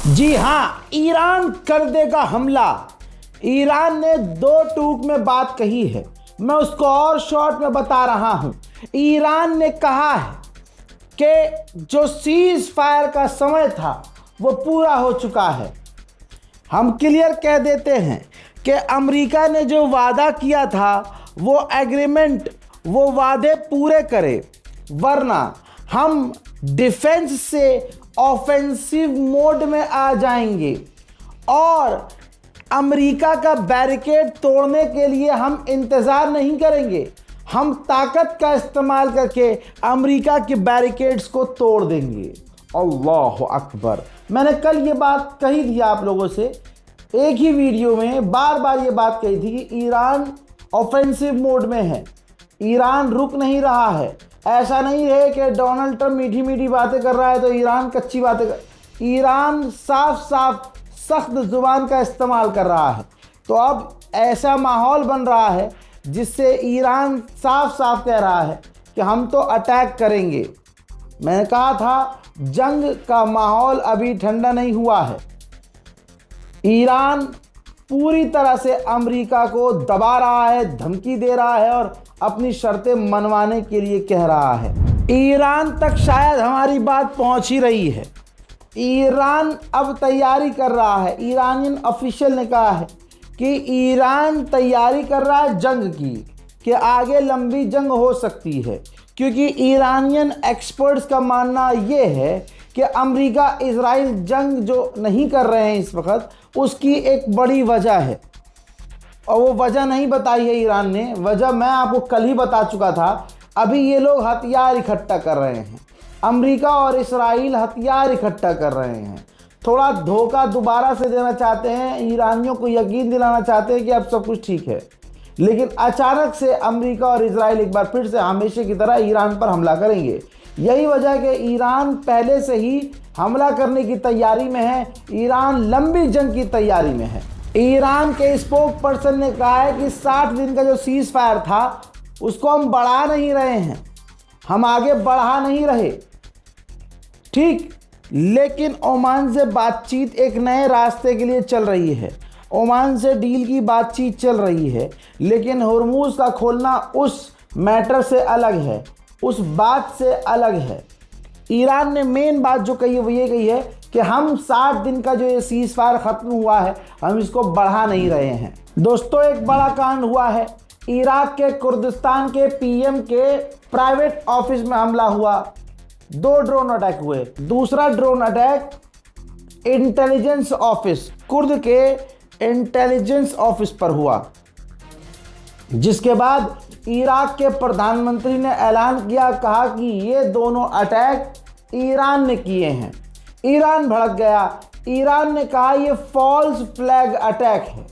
जी हाँ, ईरान कर देगा हमला। ईरान ने दो टूक में बात कही है, मैं उसको और शॉर्ट में बता रहा हूं। ईरान ने कहा है कि जो सीज फायर का समय था वो पूरा हो चुका है। हम क्लियर कह देते हैं कि अमेरिका ने जो वादा किया था वो एग्रीमेंट, वो वादे पूरे करे, वरना हम डिफेंस से ऑफेंसिव मोड में आ जाएंगे और अमेरिका का बैरिकेड तोड़ने के लिए हम इंतज़ार नहीं करेंगे। हम ताकत का इस्तेमाल करके अमेरिका के बैरिकेड्स को तोड़ देंगे। अल्लाह अकबर। मैंने कल ये बात कही थी आप लोगों से, एक ही वीडियो में बार बार ये बात कही थी कि ईरान ऑफेंसिव मोड में है, ईरान रुक नहीं रहा है। ऐसा नहीं है कि डोनाल्ड ट्रंप मीठी मीठी बातें कर रहा है तो ईरान कच्ची बातें कर, ईरान साफ साफ सख्त ज़ुबान का इस्तेमाल कर रहा है। तो अब ऐसा माहौल बन रहा है जिससे ईरान साफ साफ कह रहा है कि हम तो अटैक करेंगे। मैंने कहा था जंग का माहौल अभी ठंडा नहीं हुआ है। ईरान पूरी तरह से अमेरिका को दबा रहा है, धमकी दे रहा है और अपनी शर्तें मनवाने के लिए कह रहा है। ईरान तक शायद हमारी बात पहुंच ही रही है। ईरान अब तैयारी कर रहा है। ईरानियन ऑफिशियल ने कहा है कि ईरान तैयारी कर रहा है जंग की, कि आगे लंबी जंग हो सकती है, क्योंकि ईरानियन एक्सपर्ट्स का मानना ये है कि अमेरिका इजराइल जंग जो नहीं कर रहे हैं इस वक्त, उसकी एक बड़ी वजह है और वो वजह नहीं बताई है ईरान ने। वजह मैं आपको कल ही बता चुका था। अभी ये लोग हथियार इकट्ठा कर रहे हैं, अमेरिका और इजराइल हथियार इकट्ठा कर रहे हैं। थोड़ा धोखा दोबारा से देना चाहते हैं, ईरानियों को यकीन दिलाना चाहते हैं कि अब सब कुछ ठीक है। लेकिन अचानक से अमेरिका और इजराइल एक बार फिर से हमेशा की तरह ईरान पर हमला करेंगे। यही वजह है कि ईरान पहले से ही हमला करने की तैयारी में है। ईरान लंबी जंग की तैयारी में है। ईरान के स्पोक पर्सन ने कहा है कि 60 दिन का जो सीज फायर था उसको हम बढ़ा नहीं रहे हैं, हम आगे बढ़ा नहीं रहे, ठीक। लेकिन ओमान से बातचीत एक नए रास्ते के लिए चल रही है। ओमान से डील की बातचीत चल रही है, लेकिन हुर्मुज़ का खोलना उस मैटर से अलग है, उस बात से अलग है। ईरान ने मेन बात जो कही है वो ये कही है कि हम 60 दिन का जो ये सीज फायर ख़त्म हुआ है हम इसको बढ़ा नहीं रहे हैं। दोस्तों, एक बड़ा कांड हुआ है। इराक के कुर्दिस्तान के पीएम के प्राइवेट ऑफिस में हमला हुआ, 2 ड्रोन अटैक हुए। दूसरा drone attack intelligence office, Kurd के इंटेलिजेंस ऑफिस पर हुआ, जिसके बाद इराक के प्रधानमंत्री ने ऐलान किया, कहा कि ये दोनों अटैक ईरान ने किए हैं। ईरान भड़क गया। ईरान ने कहा ये फॉल्स फ्लैग अटैक है,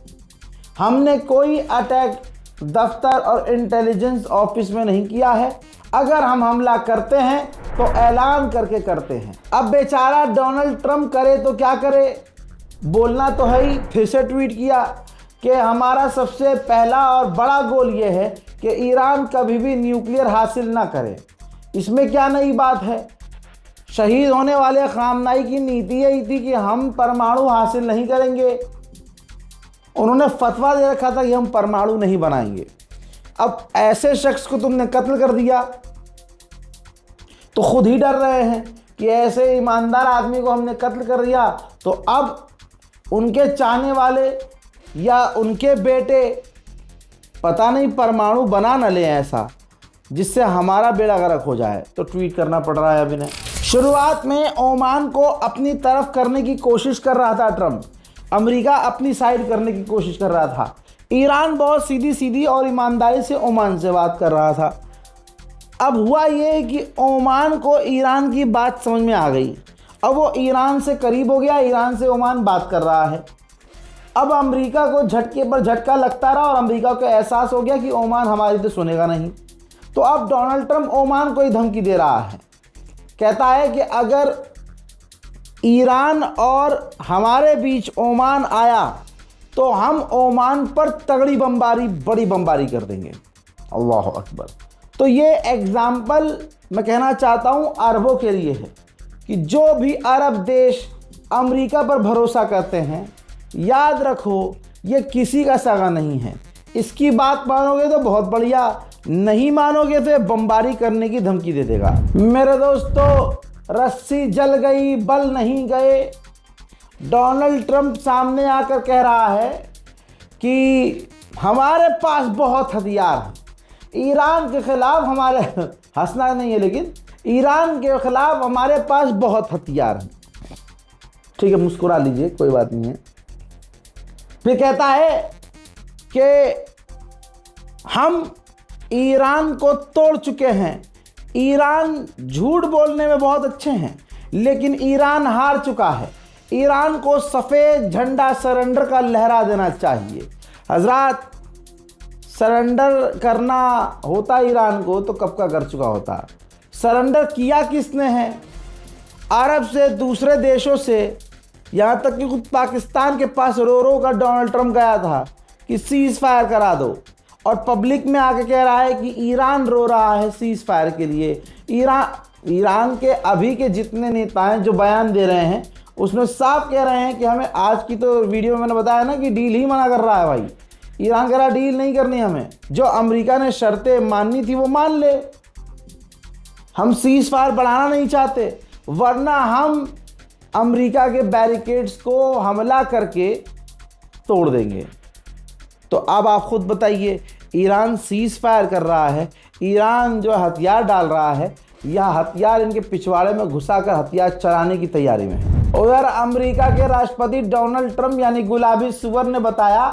हमने कोई अटैक दफ्तर और इंटेलिजेंस ऑफिस में नहीं किया है। अगर हम हमला करते हैं तो ऐलान करके करते हैं। अब बेचारा डोनाल्ड ट्रंप करे तो क्या करे, बोलना तो है ही। फिर से ट्वीट किया कि हमारा सबसे पहला और बड़ा गोल ये है कि ईरान कभी भी न्यूक्लियर हासिल ना करे। इसमें क्या नई बात है। शहीद होने वाले खामनाई की नीति यही थी कि हम परमाणु हासिल नहीं करेंगे। उन्होंने फतवा दे रखा था कि हम परमाणु नहीं बनाएंगे। अब ऐसे शख्स को तुमने कत्ल कर दिया तो खुद ही डर रहे हैं कि ऐसे ईमानदार आदमी को हमने कत्ल कर दिया तो अब उनके चाहने वाले या उनके बेटे पता नहीं परमाणु बना न ले ऐसा जिससे हमारा बेड़ा गर्क हो जाए। तो ट्वीट करना पड़ रहा है अभी ने। शुरुआत में ओमान को अपनी तरफ करने की कोशिश कर रहा था ट्रंप, अमेरिका अपनी साइड करने की कोशिश कर रहा था। ईरान बहुत सीधी सीधी और ईमानदारी से ओमान से बात कर रहा था। अब हुआ ये कि ओमान को ईरान की बात समझ में आ गई। अब वो ईरान से करीब हो गया, ईरान से ओमान बात कर रहा है। अब अमेरिका को झटके पर झटका लगता रहा और अमेरिका को एहसास हो गया कि ओमान हमारी तो सुनेगा नहीं। तो अब डोनाल्ड ट्रंप ओमान को ही धमकी दे रहा है, कहता है कि अगर ईरान और हमारे बीच ओमान आया तो हम ओमान पर तगड़ी बमबारी, बड़ी बमबारी कर देंगे। अल्लाह अकबर। तो ये एग्जाम्पल मैं कहना चाहता हूँ अरबों के लिए है कि जो भी अरब देश अमेरिका पर भरोसा करते हैं, याद रखो ये किसी का सगा नहीं है। इसकी बात मानोगे तो बहुत बढ़िया, नहीं मानोगे तो ये बमबारी करने की धमकी दे देगा। मेरे दोस्तों, रस्सी जल गई बल नहीं गए। डोनाल्ड ट्रंप सामने आकर कह रहा है कि हमारे पास बहुत हथियार हैं, ईरान के खिलाफ हमारे हंसना नहीं है, लेकिन ईरान के खिलाफ हमारे पास बहुत हथियार हैं। ठीक है, मुस्कुरा लीजिए, कोई बात नहीं है। फिर कहता है कि हम ईरान को तोड़ चुके हैं, ईरान झूठ बोलने में बहुत अच्छे हैं, लेकिन ईरान हार चुका है, ईरान को सफ़ेद झंडा सरेंडर का लहरा देना चाहिए। हजरात, सरेंडर करना होता ईरान को तो कब का कर चुका होता। सरेंडर किया किसने है? अरब से, दूसरे देशों से, यहाँ तक कि खुद पाकिस्तान के पास रो रो कर डोनाल्ड ट्रंप गया था कि सीज़ फायर करा दो, और पब्लिक में आके कह रहा है कि ईरान रो रहा है सीज़ फायर के लिए। ईरान के अभी के जितने नेता हैं जो बयान दे रहे हैं उसमें साफ कह रहे हैं कि हमें, आज की तो वीडियो में मैंने बताया ना कि डील ही मना कर रहा है भाई। ईरान कह रहा डील नहीं करनी हमें, जो अमेरिका ने शर्तें माननी थी वो मान ले, हम सीज़ फायर बढ़ाना नहीं चाहते, वरना हम अमेरिका के बैरिकेड्स को हमला करके तोड़ देंगे। तो अब आप खुद बताइए, ईरान सीज़ फायर कर रहा है, ईरान जो हथियार डाल रहा है, यह हथियार इनके पिछवाड़े में घुसाकर हथियार चलाने की तैयारी में है। उधर अमेरिका के राष्ट्रपति डोनाल्ड ट्रंप यानी गुलाबी सुअर ने बताया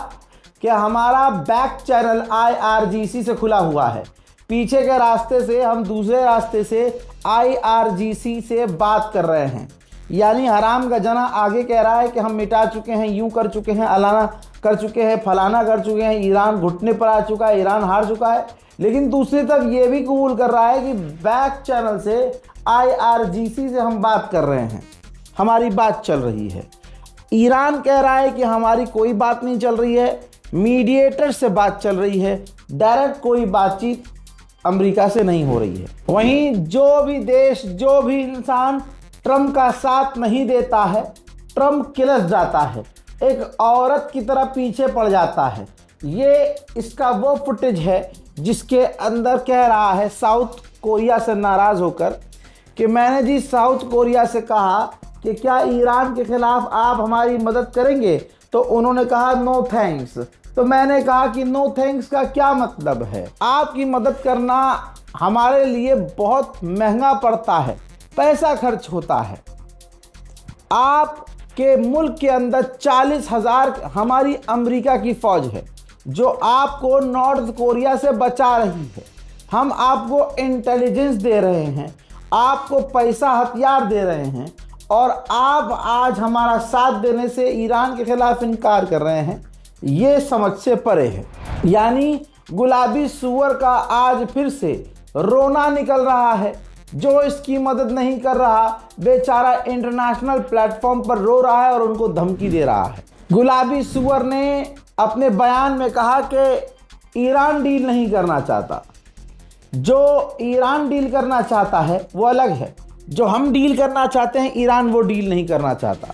कि हमारा बैक चैनल IRGC से खुला हुआ है, पीछे के रास्ते से हम दूसरे रास्ते से IRGC से बात कर रहे हैं। यानी हराम का जना आगे कह रहा है कि हम मिटा चुके हैं, यूं कर चुके हैं, अलाना कर चुके हैं, फलाना कर चुके हैं, ईरान घुटने पर आ चुका है, ईरान हार चुका है। लेकिन दूसरी तरफ ये भी कबूल कर रहा है कि बैक चैनल से IRGC से हम बात कर रहे हैं, हमारी बात चल रही है। ईरान कह रहा है कि हमारी कोई बात नहीं चल रही है, मीडिएटर से बात चल रही है, डायरेक्ट कोई बातचीत अमेरिका से नहीं हो रही है। वहीं जो भी देश, जो भी इंसान ट्रंप का साथ नहीं देता है, ट्रंप किलस जाता है, एक औरत की तरह पीछे पड़ जाता है। ये इसका वो फुटेज है जिसके अंदर कह रहा है साउथ कोरिया से नाराज़ होकर कि मैंने जी साउथ कोरिया से कहा कि क्या ईरान के खिलाफ आप हमारी मदद करेंगे, तो उन्होंने कहा नो थैंक्स। तो मैंने कहा कि नो थैंक्स का क्या मतलब है? आपकी मदद करना हमारे लिए बहुत महंगा पड़ता है, पैसा खर्च होता है। आपके मुल्क के अंदर 40,000 हमारी अमेरिका की फ़ौज है जो आपको नॉर्थ कोरिया से बचा रही है। हम आपको इंटेलिजेंस दे रहे हैं, आपको पैसा, हथियार दे रहे हैं, और आप आज हमारा साथ देने से ईरान के खिलाफ इनकार कर रहे हैं। ये समझ से परे है। यानी गुलाबी सुअर का आज फिर से रोना निकल रहा है। जो इसकी मदद नहीं कर रहा बेचारा इंटरनेशनल प्लेटफॉर्म पर रो रहा है और उनको धमकी दे रहा है। गुलाबी सुअर ने अपने बयान में कहा कि ईरान डील नहीं करना चाहता। जो ईरान डील करना चाहता है वो अलग है, जो हम डील करना चाहते हैं ईरान वो डील नहीं करना चाहता।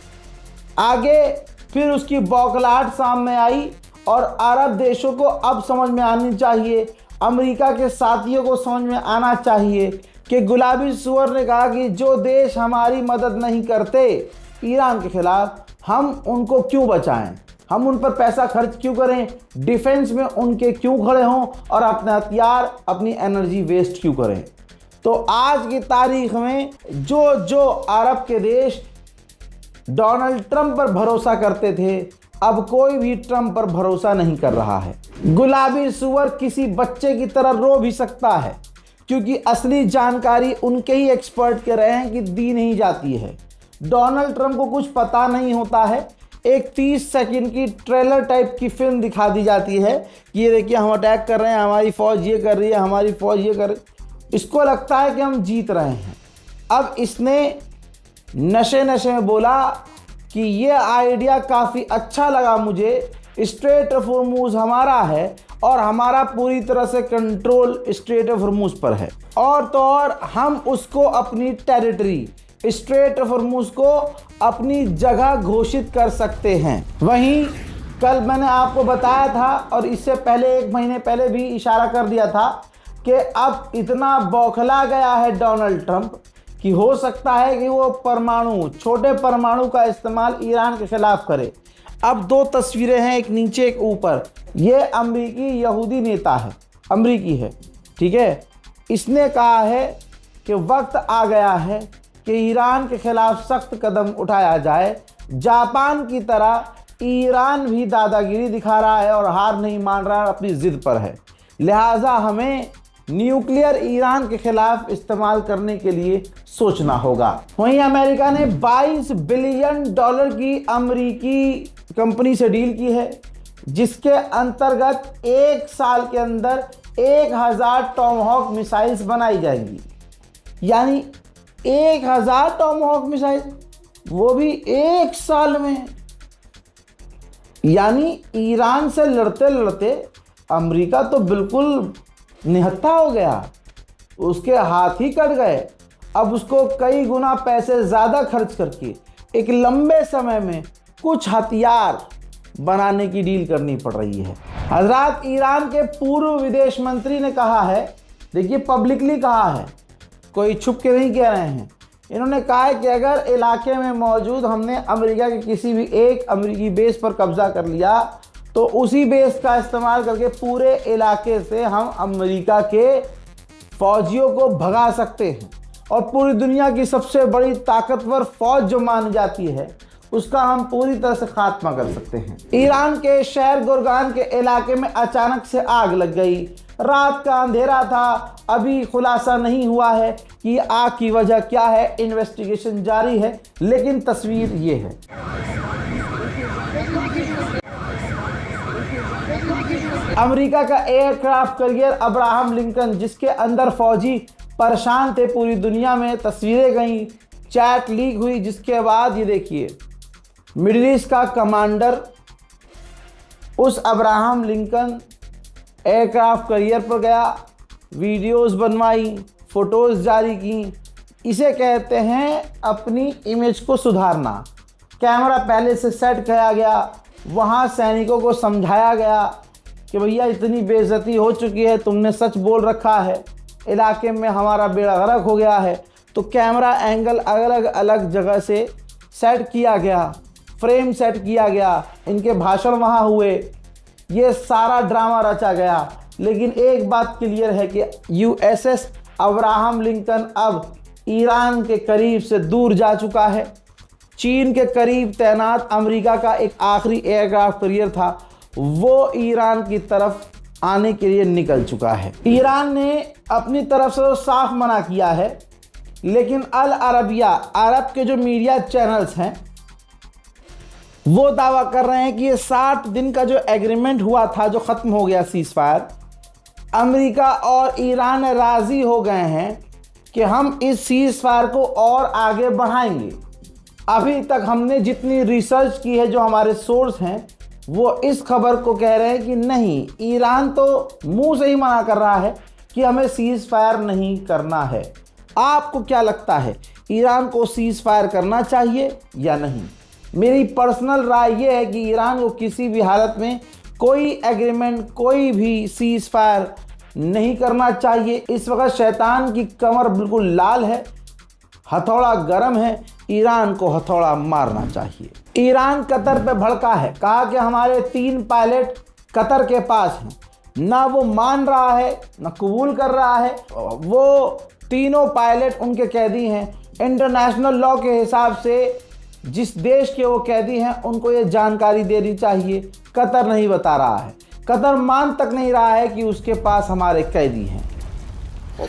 आगे फिर उसकी बौखलाहट सामने आई और अरब देशों को अब समझ में आनी चाहिए, अमेरिका के साथियों को समझ में आना चाहिए कि गुलाबी सुअर ने कहा कि जो देश हमारी मदद नहीं करते ईरान के खिलाफ, हम उनको क्यों बचाएं, हम उन पर पैसा खर्च क्यों करें, डिफेंस में उनके क्यों खड़े हों और अपने हथियार, अपनी एनर्जी वेस्ट क्यों करें। तो आज की तारीख में जो अरब के देश डोनाल्ड ट्रंप पर भरोसा करते थे, अब कोई भी ट्रंप पर भरोसा नहीं कर रहा है। गुलाबी सुअर किसी बच्चे की तरह रो भी सकता है, क्योंकि असली जानकारी उनके ही एक्सपर्ट के रहे हैं कि दी नहीं जाती है। डोनाल्ड ट्रंप को कुछ पता नहीं होता है। एक 30 सेकंड की ट्रेलर टाइप की फिल्म दिखा दी जाती है कि ये देखिए हम अटैक कर रहे हैं, हमारी फ़ौज ये कर रही है, हमारी फ़ौज ये कर रही है। इसको लगता है कि हम जीत रहे हैं। अब इसने नशे में बोला कि ये आइडिया काफ़ी अच्छा लगा मुझे, स्ट्रेट ऑफ हॉर्मुज़ हमारा है और हमारा पूरी तरह से कंट्रोल स्ट्रेट ऑफ हॉर्मुज़ पर है, और तो और हम उसको अपनी टेरिटरी स्ट्रेट ऑफ हॉर्मुज को अपनी जगह घोषित कर सकते हैं। वहीं कल मैंने आपको बताया था और इससे पहले 1 महीने पहले भी इशारा कर दिया था कि अब इतना बौखला गया है डोनाल्ड ट्रंप कि हो सकता है कि वो छोटे परमाणु का इस्तेमाल ईरान के खिलाफ करे। अब 2 तस्वीरें हैं, एक नीचे एक ऊपर। ये अमेरिकी यहूदी नेता है, अमेरिकी है, ठीक है। इसने कहा है कि वक्त आ गया है कि ईरान के खिलाफ सख्त कदम उठाया जाए। जापान की तरह ईरान भी दादागिरी दिखा रहा है और हार नहीं मान रहा है, अपनी ज़िद पर है। लिहाजा हमें न्यूक्लियर ईरान के खिलाफ इस्तेमाल करने के लिए सोचना होगा। वहीं अमेरिका ने $22 बिलियन की अमेरिकी कंपनी से डील की है, जिसके अंतर्गत 1 साल के अंदर 1000 टॉमहॉक मिसाइल्स बनाई जाएंगी। यानी 1000 टॉमहॉक मिसाइल, वो भी 1 साल में। यानी ईरान से लड़ते लड़ते अमेरिका तो बिल्कुल निहत्था हो गया, उसके हाथ ही कट गए। अब उसको कई गुना पैसे ज़्यादा खर्च करके एक लंबे समय में कुछ हथियार बनाने की डील करनी पड़ रही है। हजरात, ईरान के पूर्व विदेश मंत्री ने कहा है, देखिए पब्लिकली कहा है, कोई छुप के नहीं कह रहे हैं। इन्होंने कहा है कि अगर इलाके में मौजूद हमने अमेरिका के किसी भी एक अमेरिकी बेस पर कब्जा कर लिया तो उसी बेस का इस्तेमाल करके पूरे इलाके से हम अमेरिका के फौजियों को भगा सकते हैं और पूरी दुनिया की सबसे बड़ी ताकतवर फौज जो मानी जाती है उसका हम पूरी तरह से खात्मा कर सकते हैं। ईरान के शहर गुरगान के इलाके में अचानक से आग लग गई। रात का अंधेरा था, अभी खुलासा नहीं हुआ है कि आग की वजह क्या है, इन्वेस्टिगेशन जारी है। लेकिन तस्वीर ये है। अमेरिका का एयरक्राफ्ट कैरियर अब्राहम लिंकन, जिसके अंदर फौजी परेशान थे, पूरी दुनिया में तस्वीरें गई, चैट लीक हुई, जिसके बाद ये देखिए मिडिल ईस्ट का कमांडर उस अब्राहम लिंकन एयरक्राफ्ट कैरियर पर गया, वीडियोस बनवाई, फोटोज़ जारी की। इसे कहते हैं अपनी इमेज को सुधारना। कैमरा पहले से सेट किया गया, वहाँ सैनिकों को समझाया गया कि भैया इतनी बेइज्जती हो चुकी है, तुमने सच बोल रखा है, इलाके में हमारा बेड़ा गर्क हो गया है। तो कैमरा एंगल अलग अलग जगह से सेट किया गया, फ्रेम सेट किया गया, इनके भाषण वहाँ हुए, ये सारा ड्रामा रचा गया। लेकिन एक बात क्लियर है कि USS अब्राहम लिंकन अब ईरान के करीब से दूर जा चुका है। चीन के करीब तैनात अमेरिका का एक आखिरी एयरक्राफ्ट कैरियर था, वो ईरान की तरफ आने के लिए निकल चुका है। ईरान ने अपनी तरफ से तो साफ मना किया है, लेकिन अल अरबिया, अरब के जो मीडिया चैनल्स हैं, वो दावा कर रहे हैं कि ये 60 दिन का जो एग्रीमेंट हुआ था, जो ख़त्म हो गया सीज़ फायर, अमेरिका और ईरान राज़ी हो गए हैं कि हम इस सीज़ फायर को और आगे बढ़ाएंगे। अभी तक हमने जितनी रिसर्च की है, जो हमारे सोर्स हैं, वो इस खबर को कह रहे हैं कि नहीं, ईरान तो मुंह से ही मना कर रहा है कि हमें सीज़ फायर नहीं करना है। आपको क्या लगता है, ईरान को सीज़ फायर करना चाहिए या नहीं? मेरी पर्सनल राय ये है कि ईरान को किसी भी हालत में कोई एग्रीमेंट, कोई भी सीज़ फायर नहीं करना चाहिए। इस वक्त शैतान की कमर बिल्कुल लाल है, हथौड़ा गर्म है, ईरान को हथौड़ा मारना चाहिए। ईरान कतर पे भड़का है, कहा कि हमारे 3 पायलट कतर के पास हैं, ना वो मान रहा है ना कबूल कर रहा है। वो तीनों पायलट उनके कैदी हैं। इंटरनेशनल लॉ के हिसाब से जिस देश के वो कैदी हैं उनको ये जानकारी देनी चाहिए। कतर नहीं बता रहा है, कतर मान तक नहीं रहा है कि उसके पास हमारे कैदी हैं।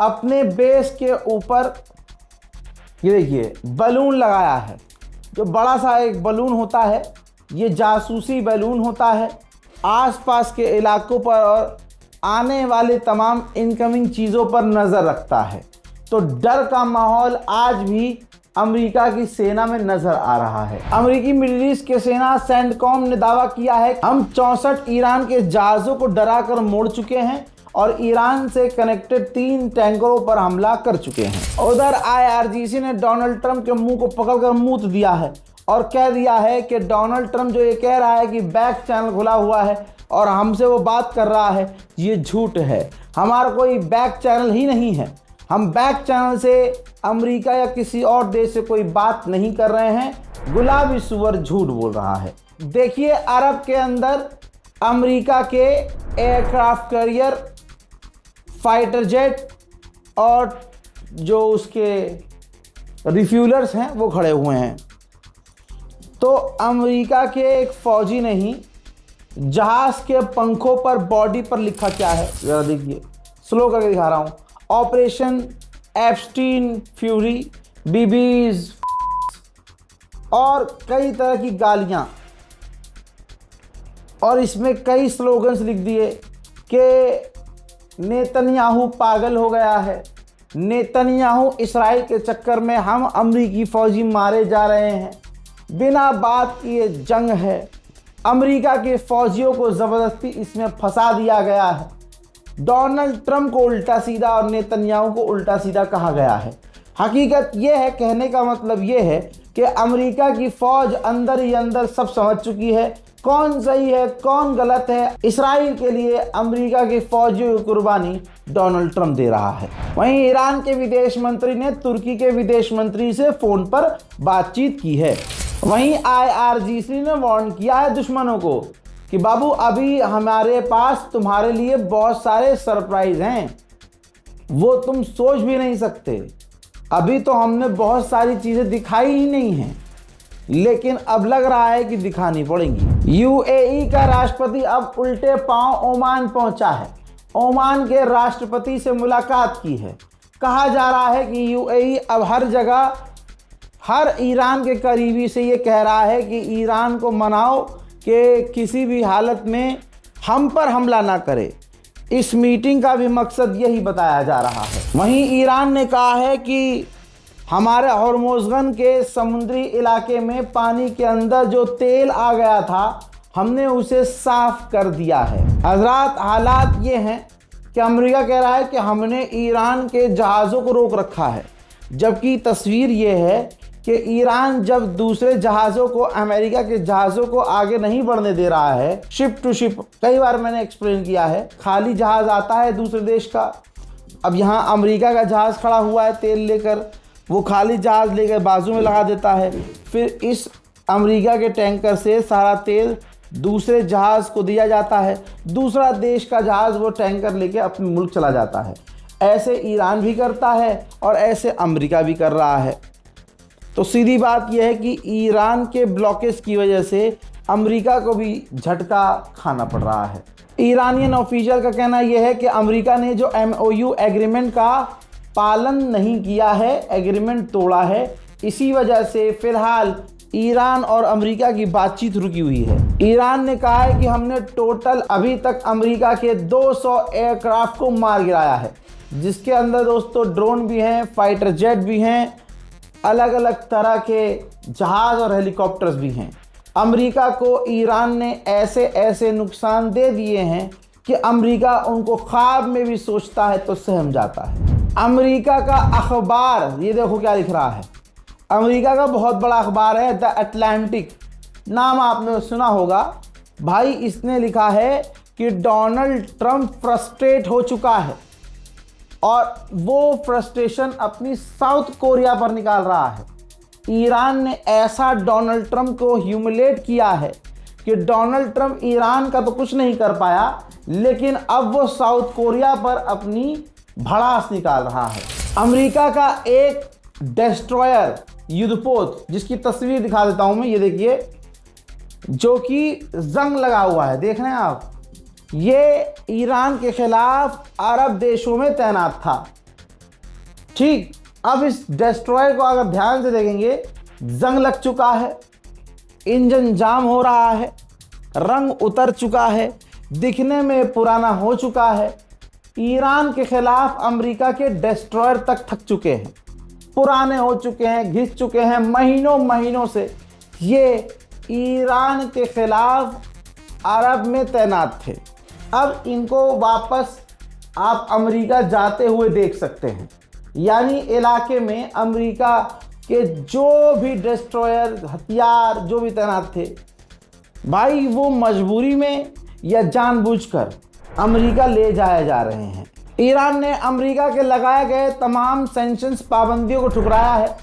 अपने बेस के ऊपर ये देखिए बलून लगाया है. जो बड़ा सा एक बलून होता है, ये जासूसी बलून होता है. आसपास के इलाकों पर और आने वाले तमाम इनकमिंग चीज़ों पर नज़र रखता है. तो डर का माहौल आज भी अमेरिका की सेना में नजर आ रहा है. अमेरिकी मिडिल ईस्ट के सेना सेंटकॉम ने दावा किया है हम 64 ईरान के जहाज़ों को डराकर मोड़ चुके हैं और ईरान से कनेक्टेड 3 टैंकरों पर हमला कर चुके हैं. उधर IRGC ने डोनाल्ड ट्रंप के मुंह को पकड़कर मूत दिया है और कह दिया है कि डोनाल्ड ट्रंप जो ये कह रहा है कि बैक चैनल खुला हुआ है और हमसे वो बात कर रहा है, ये झूठ है. हमारा कोई बैक चैनल ही नहीं है. हम बैक चैनल से अमेरिका या किसी और देश से कोई बात नहीं कर रहे हैं. गुलाबी सुअर झूठ बोल रहा है. देखिए अरब के अंदर अमेरिका के एयरक्राफ्ट कैरियर, फाइटर जेट और जो उसके रिफ्यूलर्स हैं वो खड़े हुए हैं. तो अमेरिका के एक फौजी ने ही जहाज़ के पंखों पर, बॉडी पर लिखा क्या है ज़रा देखिए, स्लो करके दिखा रहा हूँ. ऑपरेशन एप्स्टीन फ्यूरी, बीबीज और कई तरह की गालियाँ, और इसमें कई स्लोगन्स लिख दिए कि नेतन्याहू पागल हो गया है, नेतन्याहू इसराइल के चक्कर में हम अमेरिकी फ़ौजी मारे जा रहे हैं, बिना बात किए जंग है, अमेरिका के फ़ौजियों को ज़बरदस्ती इसमें फंसा दिया गया है. डोनाल्ड ट्रंप को उल्टा सीधा और नेतन्याहू को उल्टा सीधा कहा गया है. हकीकत यह है, कहने का मतलब यह है कि अमेरिका की फ़ौज अंदर ही अंदर सब समझ चुकी है कौन सही है कौन गलत है. इसराइल के लिए अमेरिका की फ़ौजियों की कुर्बानी डोनाल्ड ट्रंप दे रहा है. वहीं ईरान के विदेश मंत्री ने तुर्की के विदेश मंत्री से फ़ोन पर बातचीत की है. वहीं IRGC ने वार्न किया है दुश्मनों को कि बाबू अभी हमारे पास तुम्हारे लिए बहुत सारे सरप्राइज़ हैं, वो तुम सोच भी नहीं सकते. अभी तो हमने बहुत सारी चीज़ें दिखाई ही नहीं हैं, लेकिन अब लग रहा है कि दिखानी पड़ेंगी. UAE का राष्ट्रपति अब उल्टे पांव ओमान पहुंचा है. ओमान के राष्ट्रपति से मुलाकात की है. कहा जा रहा है कि UAE अब हर जगह, हर ईरान के करीबी से ये कह रहा है कि ईरान को मनाओ कि किसी भी हालत में हम पर हमला ना करे. इस मीटिंग का भी मकसद यही बताया जा रहा है. वहीं ईरान ने कहा है कि हमारे हॉर्मोज़गन के समुद्री इलाके में पानी के अंदर जो तेल आ गया था हमने उसे साफ कर दिया है. हजरात, हालात ये हैं कि अमेरिका कह रहा है कि हमने ईरान के जहाज़ों को रोक रखा है, जबकि तस्वीर ये है कि ईरान जब दूसरे जहाज़ों को, अमेरिका के जहाज़ों को आगे नहीं बढ़ने दे रहा है, शिप टू शिप, कई बार मैंने एक्सप्लेन किया है, खाली जहाज़ आता है दूसरे देश का. अब यहाँ अमेरिका का जहाज़ खड़ा हुआ है तेल लेकर, वो खाली जहाज़ लेकर बाजू में लगा देता है, फिर इस अमेरिका के टैंकर से सारा तेल दूसरे जहाज़ को दिया जाता है, दूसरा देश का जहाज़ वो टैंकर लेके अपने मुल्क चला जाता है. ऐसे ईरान भी करता है और ऐसे अमेरिका भी कर रहा है. तो सीधी बात यह है कि ईरान के ब्लॉकेज की वजह से अमेरिका को भी झटका खाना पड़ रहा है. ईरानियन ऑफिशियल का कहना यह है कि अमेरिका ने जो MOU एग्रीमेंट का पालन नहीं किया है, एग्रीमेंट तोड़ा है, इसी वजह से फ़िलहाल ईरान और अमेरिका की बातचीत रुकी हुई है. ईरान ने कहा है कि हमने टोटल अभी तक अमेरिका के 200 एयरक्राफ्ट को मार गिराया है, जिसके अंदर दोस्तों ड्रोन भी हैं, फाइटर जेट भी हैं, अलग अलग तरह के जहाज़ और हेलीकॉप्टर्स भी हैं. अमेरिका को ईरान ने ऐसे ऐसे नुकसान दे दिए हैं कि अमेरिका उनको ख्वाब में भी सोचता है तो सहम जाता है. अमेरिका का अखबार, ये देखो क्या लिख रहा है. अमेरिका का बहुत बड़ा अखबार है द अटलांटिक, नाम आपने सुना होगा. भाई इसने लिखा है कि डोनाल्ड ट्रंप फ्रस्ट्रेट हो चुका है और वो फ्रस्ट्रेशन अपनी साउथ कोरिया पर निकाल रहा है. ईरान ने ऐसा डोनाल्ड ट्रंप को ह्यूमिलेट किया है कि कि डोनाल्ड ट्रंप ईरान का तो कुछ नहीं कर पाया, लेकिन अब वो साउथ कोरिया पर अपनी भड़ास निकाल रहा है। अमेरिका का एक डिस्ट्रॉयर युद्धपोत, जिसकी तस्वीर दिखा देता हूं मैं, ये देखिए, जो कि जंग लगा हुआ है, देख रहे हैं आप, ये ईरान के खिलाफ अरब देशों में तैनात था। ठीक, अब इस डिस्ट्रॉयर को अगर ध्यान से देखेंगे, जंग लग चुका है, इंजन जाम हो रहा है, रंग उतर चुका है, दिखने में पुराना हो चुका है। ईरान के खिलाफ अमेरिका के डिस्ट्रॉयर तक थक चुके हैं, पुराने हो चुके हैं, घिस चुके हैं। महीनों से ये ईरान के खिलाफ अरब में तैनात थे। अब इनको वापस आप अमेरिका जाते हुए देख सकते हैं, यानी इलाके में अमेरिका के जो भी डिस्ट्रॉयर, हथियार जो भी तैनात थे, भाई वो मजबूरी में या जानबूझकर अमेरिका ले जाए जा रहे हैं। ईरान ने अमेरिका के लगाए गए तमाम सैंक्शंस, पाबंदियों को ठुकराया है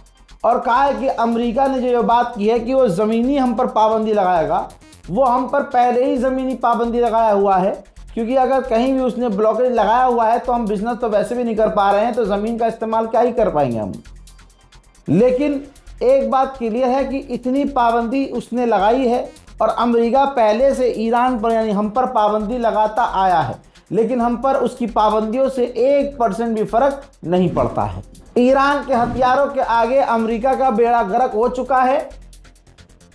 और कहा है कि अमेरिका ने जो बात की है कि वो ज़मीनी हम पर पाबंदी लगाएगा, वो हम पर पहले ही ज़मीनी पाबंदी लगाया हुआ है, क्योंकि अगर कहीं भी उसने ब्लॉकेज लगाया हुआ है तो हम बिजनेस तो वैसे भी नहीं कर पा रहे हैं, तो ज़मीन का इस्तेमाल क्या ही कर पाएंगे हम। लेकिन एक बात क्लियर है कि इतनी पाबंदी उसने लगाई है और अमेरिका पहले से ईरान पर, यानी हम पर पाबंदी लगाता आया है, लेकिन हम पर उसकी पाबंदियों से 1% भी फर्क नहीं पड़ता है। ईरान के हथियारों के आगे अमेरिका का बेड़ा गर्क हो चुका है।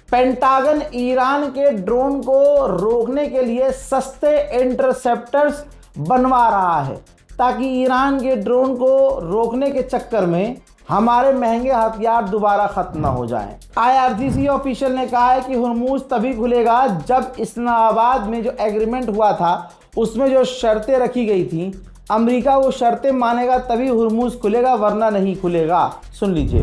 पेंटागन ईरान के ड्रोन को रोकने के लिए सस्ते इंटरसेप्टर्स बनवा रहा है, ताकि ईरान के ड्रोन को रोकने के चक्कर में हमारे महंगे हथियार दोबारा खत्म ना हो जाएं। IRGC ऑफिशियल ने कहा है कि हुर्मुज तभी खुलेगा जब इस्लामाबाद में जो एग्रीमेंट हुआ था उसमें जो शर्तें रखी गई थी, अमेरिका वो शर्तें मानेगा तभी हुर्मुज खुलेगा, वरना नहीं खुलेगा। सुन लीजिए।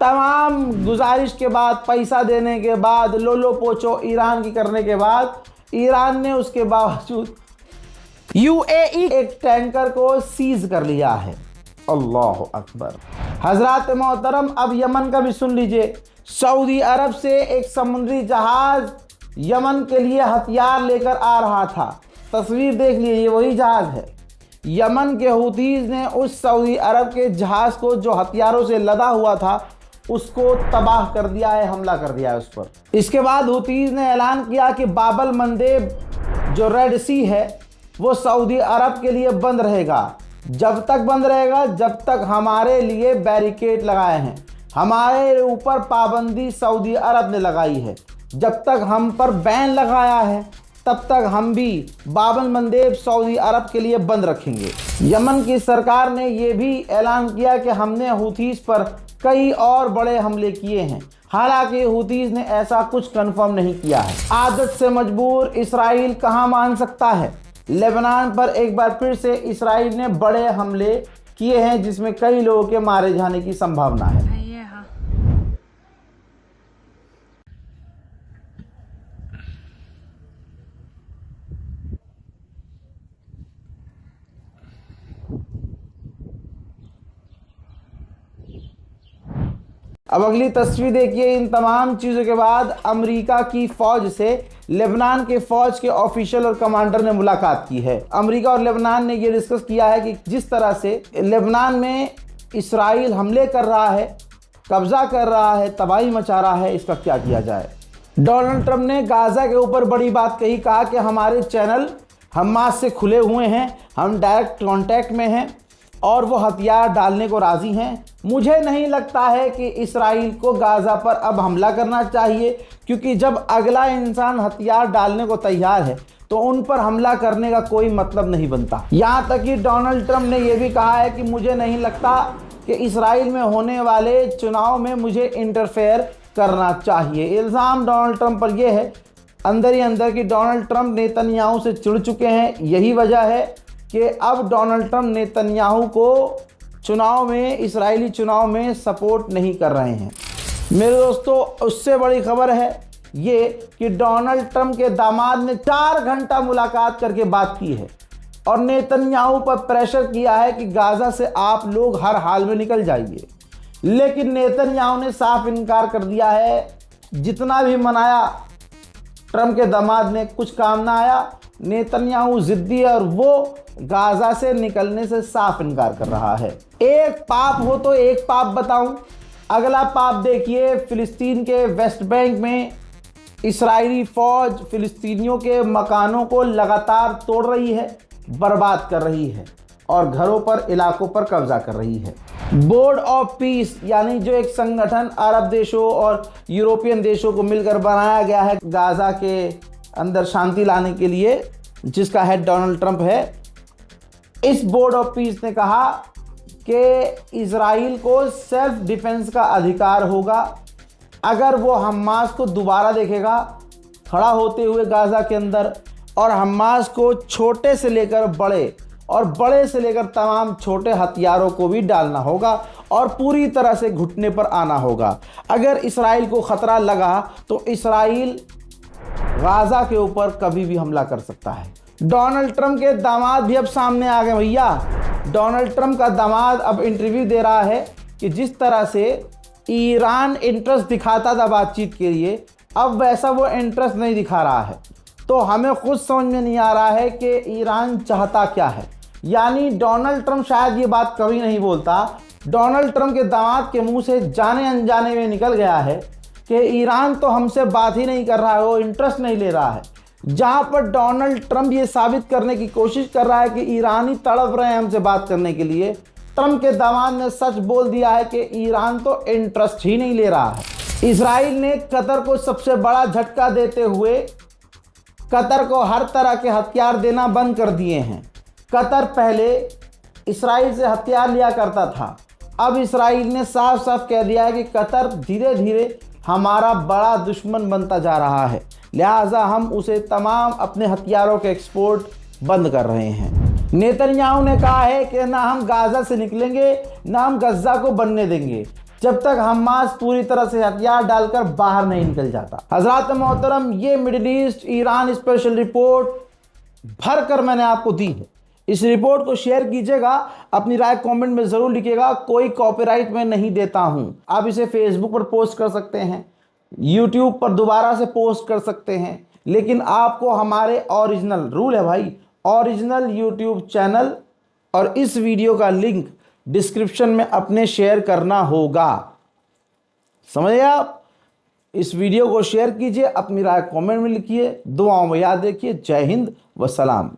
तमाम गुजारिश के बाद, पैसा देने के बाद, लोलो पोचो ईरान की करने के बाद, ईरान ने उसके बावजूद UAE एक टैंकर को सीज कर लिया है। अल्लाह अकबर। हजरात मोहतरम, अब यमन का भी सुन लीजिए। सऊदी अरब से एक समुद्री जहाज यमन के लिए हथियार लेकर आ रहा था। तस्वीर देख लीजिए, ये वही जहाज है। यमन के हुतीज ने उस सऊदी अरब के जहाज को, जो हथियारों से लदा हुआ था, उसको तबाह कर दिया है, हमला कर दिया है उस पर। इसके बाद हुतीज ने ऐलान किया कि बाबल मंदेब जो रेड सी है वो सऊदी अरब के लिए बंद रहेगा। जब तक बंद रहेगा जब तक हमारे लिए बैरिकेड लगाए हैं, हमारे ऊपर पाबंदी सऊदी अरब ने लगाई है। जब तक हम पर बैन लगाया है तब तक हम भी बाबल मंदेब सऊदी अरब के लिए बंद रखेंगे। यमन की सरकार ने यह भी ऐलान किया कि हमने हुतीज पर कई और बड़े हमले किए हैं। हालांकि हुतीज ने ऐसा कुछ कंफर्म नहीं किया है। आदत से मजबूर इसराइल कहां मान सकता है। लेबनान पर एक बार फिर से इसराइल ने बड़े हमले किए हैं, जिसमें कई लोगों के मारे जाने की संभावना है। अब अगली तस्वीर देखिए। इन तमाम चीज़ों के बाद अमेरिका की फ़ौज से लेबनान के फ़ौज के ऑफिशियल और कमांडर ने मुलाकात की है। अमेरिका और लेबनान ने ये डिस्कस किया है कि जिस तरह से लेबनान में इसराइल हमले कर रहा है, कब्ज़ा कर रहा है, तबाही मचा रहा है, इसका क्या किया जाए। डोनाल्ड ट्रंप ने गाज़ा के ऊपर बड़ी बात कही, कहा कि हमारे चैनल हमास से खुले हुए हैं, हम डायरेक्ट कांटेक्ट में हैं और वो हथियार डालने को राज़ी हैं। मुझे नहीं लगता है कि इसराइल को गाज़ा पर अब हमला करना चाहिए, क्योंकि जब अगला इंसान हथियार डालने को तैयार है तो उन पर हमला करने का कोई मतलब नहीं बनता। यहाँ तक कि डोनाल्ड ट्रंप ने यह भी कहा है कि मुझे नहीं लगता कि इसराइल में होने वाले चुनाव में मुझे इंटरफेयर करना चाहिए। इल्ज़ाम डोनाल्ड ट्रंप पर यह है अंदर ही अंदर कि डोनाल्ड ट्रंप नेतन्याहू से चिढ़ चुके हैं। यही वजह है कि अब डोनाल्ड ट्रंप नेतन्याहू को चुनाव में, इजरायली चुनाव में सपोर्ट नहीं कर रहे हैं। मेरे दोस्तों, उससे बड़ी खबर है ये कि डोनाल्ड ट्रंप के दामाद ने 4 घंटा मुलाकात करके बात की है और नेतन्याहू पर प्रेशर किया है कि गाजा से आप लोग हर हाल में निकल जाइए। लेकिन नेतन्याहू ने साफ इनकार कर दिया है। जितना भी मनाया ट्रंप के दामाद ने, कुछ काम ना आया। नेतन्याहू जिद्दी है और वो गाजा से निकलने से साफ इनकार कर रहा है। एक पाप हो तो एक पाप बताऊं। अगला पाप देखिए, फिलिस्तीन के वेस्ट बैंक में इस्राएली फौज फिलिस्तीनियों के मकानों को लगातार तोड़ रही है, बर्बाद कर रही है और घरों पर, इलाकों पर कब्जा कर रही है। बोर्ड ऑफ पीस यानी जो एक संगठन अरब देशों और यूरोपियन देशों को मिलकर बनाया गया है गाजा के अंदर शांति लाने के लिए, जिसका हेड डोनाल्ड ट्रंप है, इस बोर्ड ऑफ पीस ने कहा कि इजराइल को सेल्फ डिफेंस का अधिकार होगा अगर वो हमास को दोबारा देखेगा खड़ा होते हुए गाजा के अंदर, और हमास को छोटे से लेकर बड़े और बड़े से लेकर तमाम छोटे हथियारों को भी डालना होगा और पूरी तरह से घुटने पर आना होगा। अगर इसराइल को खतरा लगा तो इसराइल गाजा के ऊपर कभी भी हमला कर सकता है। डोनाल्ड ट्रंप के दामाद भी अब सामने आ गए भैया। डोनाल्ड ट्रंप का दामाद अब इंटरव्यू दे रहा है कि जिस तरह से ईरान इंटरेस्ट दिखाता था बातचीत के लिए, अब वैसा वो इंटरेस्ट नहीं दिखा रहा है। तो हमें खुद समझ में नहीं आ रहा है कि ईरान चाहता क्या है। यानी डोनाल्ड ट्रंप शायद ये बात कभी नहीं बोलता। डोनाल्ड ट्रंप के दामाद के मुंह से जाने अनजाने में निकल गया है कि ईरान तो हमसे बात ही नहीं कर रहा है, वो इंटरेस्ट नहीं ले रहा है। जहां पर डोनाल्ड ट्रंप ये साबित करने की कोशिश कर रहा है कि ईरानी तड़प रहे हैं हमसे बात करने के लिए, ट्रंप के दामाद ने सच बोल दिया है कि ईरान तो इंटरेस्ट ही नहीं ले रहा है। इजराइल ने कतर को सबसे बड़ा झटका देते हुए कतर को हर तरह के हथियार देना बंद कर दिए हैं। कतर पहले इसराइल से हथियार लिया करता था, अब इसराइल ने साफ साफ कह दिया है कि कतर धीरे धीरे हमारा बड़ा दुश्मन बनता जा रहा है, लिहाजा हम उसे तमाम अपने हथियारों के एक्सपोर्ट बंद कर रहे हैं। नेतन्याहू ने कहा है कि ना हम गाजा से निकलेंगे, ना हम गजा को बनने देंगे जब तक हमास पूरी तरह से हथियार डालकर बाहर नहीं निकल जाता। हजरात मोहतरम, ये middle east Iran special report भर कर मैंने आपको दी है। इस रिपोर्ट को शेयर कीजिएगा, अपनी राय कमेंट में ज़रूर लिखिएगा। कोई कॉपीराइट मैं नहीं देता हूं। आप इसे फेसबुक पर पोस्ट कर सकते हैं, यूट्यूब पर दोबारा से पोस्ट कर सकते हैं, लेकिन आपको हमारे ओरिजिनल रूल है भाई, ओरिजिनल यूट्यूब चैनल और इस वीडियो का लिंक डिस्क्रिप्शन में अपने शेयर करना होगा। समझे आप? इस वीडियो को शेयर कीजिए, अपनी राय कमेंट में लिखिए, दुआओं में याद रखिए। जय हिंद व सलाम।